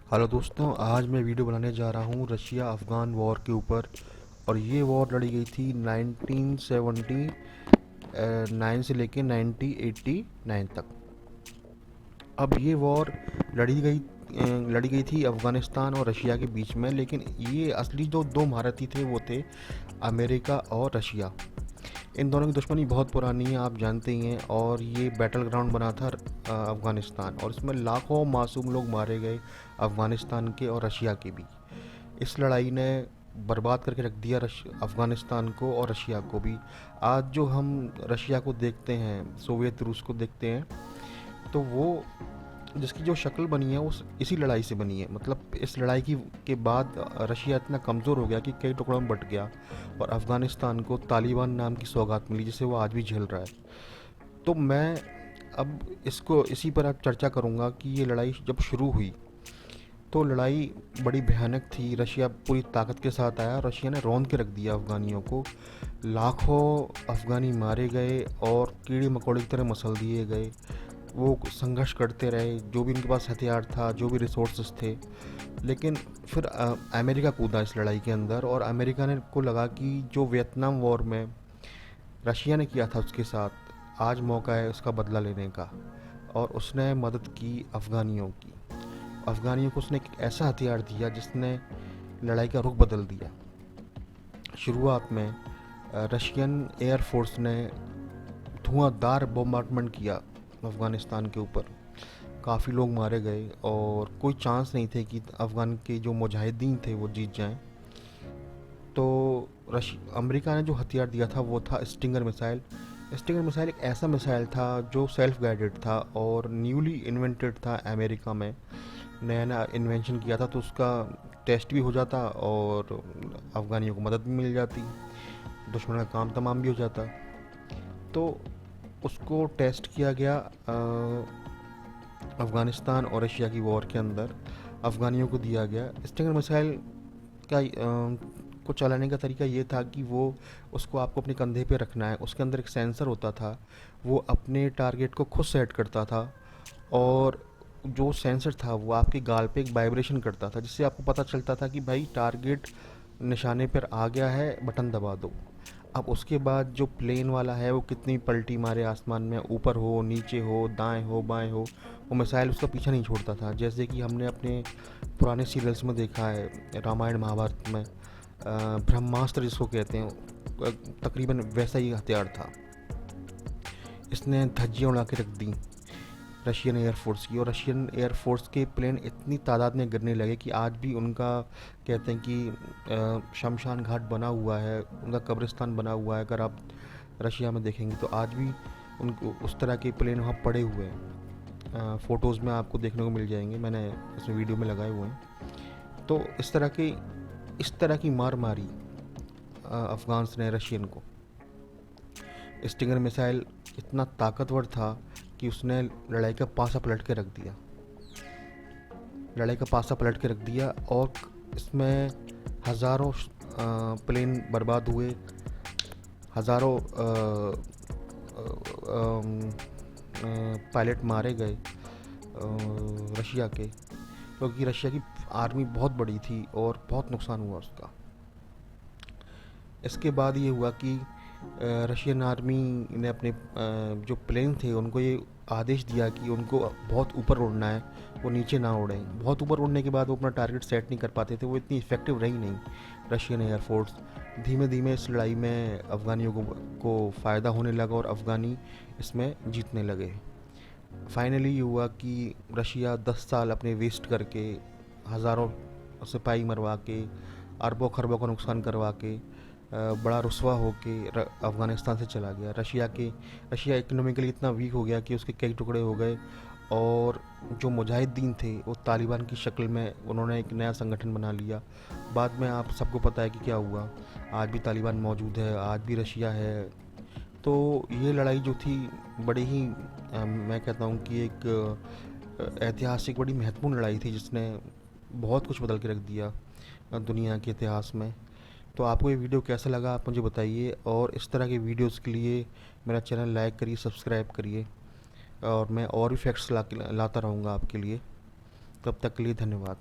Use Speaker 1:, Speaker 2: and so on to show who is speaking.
Speaker 1: Hello दोस्तों, आज मैं वीडियो बनाने जा रहा हूँ रशिया अफ़गान वॉर के ऊपर। और ये वॉर लड़ी गई थी 1979 से लेके 1989 तक। अब ये वॉर लड़ी गई थी अफ़गानिस्तान और रशिया के बीच में, लेकिन ये असली जो दो महारथी थे वो थे अमेरिका और रशिया। इन दोनों की दुश्मनी बहुत पुरानी है, आप जानते ही हैं। और ये बैटल ग्राउंड बना था अफ़गानिस्तान, और इसमें लाखों मासूम लोग मारे गए, अफ़गानिस्तान के और रशिया के भी। इस लड़ाई ने बर्बाद करके रख दिया अफ़गानिस्तान को और रशिया को भी। आज जो हम रशिया को देखते हैं, सोवियत रूस को देखते हैं, तो वो जिसकी जो शक्ल बनी है उस इसी लड़ाई से बनी है। मतलब इस लड़ाई की के बाद रशिया इतना कमज़ोर हो गया कि कई टुकड़ों में बट गया, और अफ़गानिस्तान को तालिबान नाम की सौगात मिली, जिसे वो आज भी झेल रहा है। तो मैं अब इसको इसी पर अब चर्चा करूँगा कि ये लड़ाई जब शुरू हुई तो लड़ाई बड़ी भयानक थी। रशिया पूरी ताकत के साथ आया, रशिया ने रौंद के रख दिया अफ़गानियों को। लाखों अफ़गानी मारे गए और कीड़े मकोड़े की तरह मसल दिए गए। वो संघर्ष करते रहे, जो भी उनके पास हथियार था, जो भी रिसोर्सेज थे। लेकिन फिर अमेरिका कूदा इस लड़ाई के अंदर, और अमेरिका ने को लगा कि जो वियतनाम वॉर में रशिया ने किया था उसके साथ, आज मौका है उसका बदला लेने का। और उसने मदद की अफ़गानियों की। अफ़गानियों को उसने एक ऐसा हथियार दिया जिसने लड़ाई का रुख बदल दिया। शुरुआत में रशियन एयरफोर्स ने धुआंधार बॉम्बार्डमेंट किया अफ़गानिस्तान के ऊपर। काफ़ी लोग मारे गए और कोई चांस नहीं थे कि अफ़गान के जो मुजाहिदीन थे वो जीत जाएं। तो अमेरिका ने जो हथियार दिया था वो था स्टिंगर मिसाइल। स्टिंगर मिसाइल एक ऐसा मिसाइल था जो सेल्फ गाइडेड था और न्यूली इन्वेंटेड था अमेरिका में। नया नया इन्वेंशन किया था, तो उसका टेस्ट भी हो जाता और अफ़गानियों को मदद भी मिल जाती, दुश्मन का काम तमाम भी हो जाता। तो उसको टेस्ट किया गया अफ़गानिस्तान और रशिया की वॉर के अंदर। अफ़गानियों को दिया गया स्टिंगर मिसाइल का को चलाने का तरीका ये था कि वो उसको आपको अपने कंधे पे रखना है। उसके अंदर एक सेंसर होता था, वो अपने टारगेट को खुद सेट करता था। और जो सेंसर था वो आपके गाल पे एक वाइब्रेशन करता था, जिससे आपको पता चलता था कि भाई टारगेट निशाने पर आ गया है, बटन दबा दो। अब उसके बाद जो प्लेन वाला है वो कितनी पलटी मारे आसमान में, ऊपर हो, नीचे हो, दाएं हो, बाएं हो, वो मिसाइल उसका पीछा नहीं छोड़ता था। जैसे कि हमने अपने पुराने सीरियल्स में देखा है, रामायण महाभारत में ब्रह्मास्त्र जिसको कहते हैं, तकरीबन वैसा ही हथियार था। इसने धज्जियाँ उड़ा के रख दी रशियन एयरफोर्स की। और रशियन एयरफोर्स के प्लेन इतनी तादाद में गिरने लगे कि आज भी उनका कहते हैं कि शमशान घाट बना हुआ है, उनका कब्रिस्तान बना हुआ है। अगर आप रशिया में देखेंगे तो आज भी उनको उस तरह के प्लेन वहाँ पड़े हुए हैं। फ़ोटोज़ में आपको देखने को मिल जाएंगे, मैंने इसमें वीडियो में लगाए हुए हैं। तो इस तरह की मार मारी अफ़गान्स ने रशियन को। स्टिंगर मिसाइल इतना ताकतवर था कि उसने लड़ाई का पासा पलट के रख दिया। लड़ाई का पासा पलट के रख दिया, और इसमें हज़ारों प्लेन बर्बाद हुए, हज़ारों पायलट मारे गए रशिया के, क्योंकि रशिया की आर्मी बहुत बड़ी थी और बहुत नुकसान हुआ उसका। इसके बाद ये हुआ कि रशियन आर्मी ने अपने जो प्लेन थे उनको ये आदेश दिया कि उनको बहुत ऊपर उड़ना है, वो नीचे ना उड़ें। बहुत ऊपर उड़ने के बाद वो अपना टारगेट सेट नहीं कर पाते थे, वो इतनी इफ़ेक्टिव रही नहीं रशियन एयरफोर्स। धीमे धीमे इस लड़ाई में अफ़गानियों को फ़ायदा होने लगा और अफ़गानी इसमें जीतने लगे। फाइनली ये हुआ कि रशिया 10 साल अपने वेस्ट करके, हज़ारों सिपाही मरवा के, अरबों खरबों का नुकसान करवा के, बड़ा रुसवा हो के अफ़गानिस्तान से चला गया। रशिया इकोनॉमिकली इतना वीक हो गया कि उसके कई टुकड़े हो गए। और जो मुजाहिदीन थे वो तालिबान की शक्ल में उन्होंने एक नया संगठन बना लिया। बाद में आप सबको पता है कि क्या हुआ। आज भी तालिबान मौजूद है, आज भी रशिया है। तो ये लड़ाई जो थी बड़ी ही मैं कहता हूँ कि एक ऐतिहासिक बड़ी महत्वपूर्ण लड़ाई थी, जिसने बहुत कुछ बदल के रख दिया दुनिया के इतिहास में। तो आपको ये वीडियो कैसा लगा आप मुझे बताइए, और इस तरह के वीडियोस के लिए मेरा चैनल लाइक करिए, सब्सक्राइब करिए, और मैं और भी फैक्ट्स लाता रहूँगा आपके लिए। तब तक के लिए धन्यवाद।